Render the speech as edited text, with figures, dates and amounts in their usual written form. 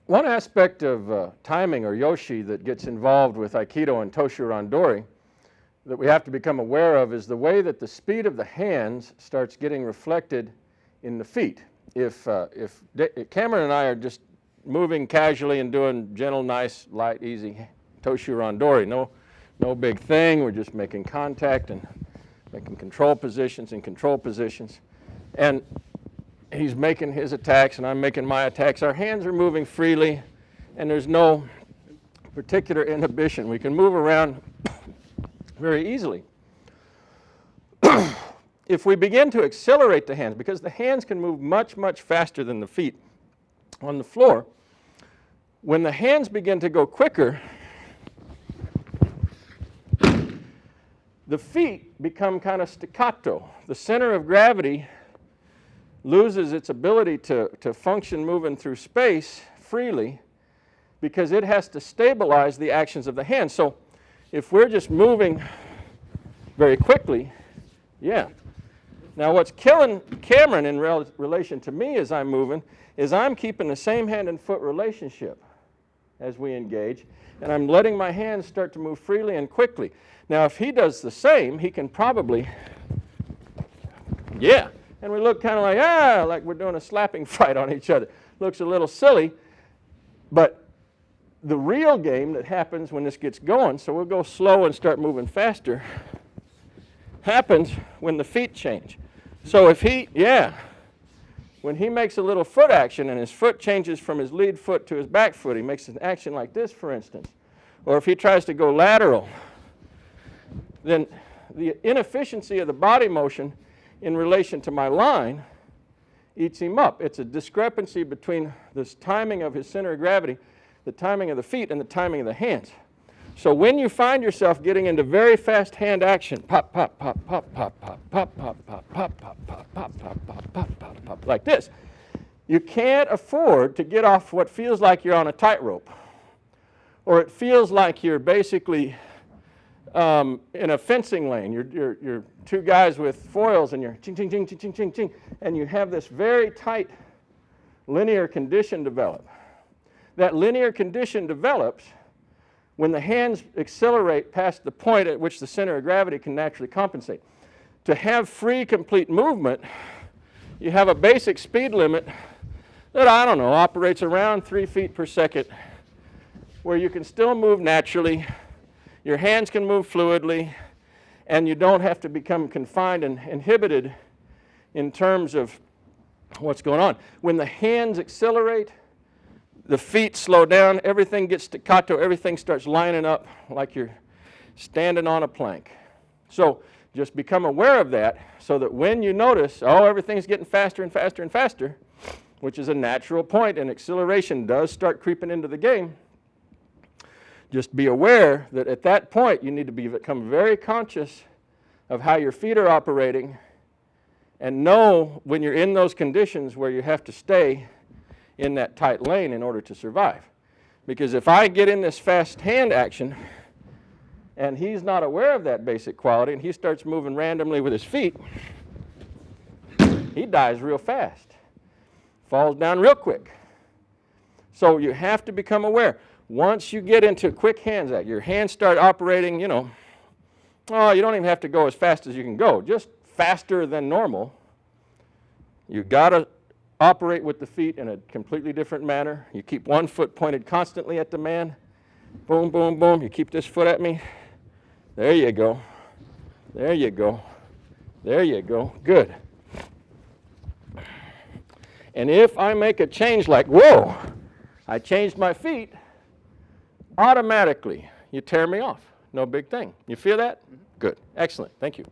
One aspect of timing or yoshi that gets involved with Aikido and Toshu Randori that we have to become aware of is the way that the speed of the hands starts getting reflected in the feet. If Cameron and I are just moving casually and doing gentle, nice, light, easy Toshu Randori, no big thing, we're just making contact and making control positions and control positions. And he's making his attacks and I'm making my attacks. Our hands are moving freely and there's no particular inhibition. We can move around very easily. If we begin to accelerate the hands, because the hands can move much, much faster than the feet on the floor, when the hands begin to go quicker, the feet become kind of staccato. The center of gravity loses its ability to function moving through space freely because it has to stabilize the actions of the hands. So if we're just moving very quickly, yeah. Now what's killing Cameron in relation to me as I'm moving is I'm keeping the same hand and foot relationship as we engage, and I'm letting my hands start to move freely and quickly. Now if he does the same, he can probably, yeah. And we look kind of like we're doing a slapping fight on each other. Looks a little silly, but the real game that happens when this gets going, so we'll go slow and start moving faster, happens when the feet change. So if when he makes a little foot action and his foot changes from his lead foot to his back foot, he makes an action like this, for instance, or if he tries to go lateral, then the inefficiency of the body motion in relation to my line eats him up. It's a discrepancy between this timing of his center of gravity, the timing of the feet, and the timing of the hands. So when you find yourself getting into very fast hand action, pop, pop, pop, pop, pop, pop, pop, pop, pop, pop, pop, pop, pop, pop, pop, pop, pop, pop, like this, you can't afford to get off what feels like you're on a tightrope, or it feels like you're basically in a fencing lane. You're two guys with foils and you're ching, ching, ching, ching, ching, ching, ching, and you have this very tight linear condition develop. That linear condition develops when the hands accelerate past the point at which the center of gravity can naturally compensate. To have free, complete movement, you have a basic speed limit that, I don't know, operates around 3 feet per second, where you can still move naturally, your hands can move fluidly, and you don't have to become confined and inhibited in terms of what's going on. When the hands accelerate, the feet slow down, everything gets staccato, everything starts lining up like you're standing on a plank. So just become aware of that so that when you notice, oh, everything's getting faster and faster and faster, which is a natural point, and acceleration does start creeping into the game, just be aware that at that point you need to become very conscious of how your feet are operating and know when you're in those conditions where you have to stay in that tight lane in order to survive. Because if I get in this fast hand action and he's not aware of that basic quality and he starts moving randomly with his feet, he dies real fast, falls down real quick. So you have to become aware. Once you get into quick hands act, your hands start operating, you don't even have to go as fast as you can go, just faster than normal. You got to operate with the feet in a completely different manner. You keep one foot pointed constantly at the man. Boom, boom, boom. You keep this foot at me. There you go. There you go. There you go. Good. And if I make a change like, whoa, I changed my feet, automatically you tear me off. No big thing. You feel that? Good. Excellent. Thank you.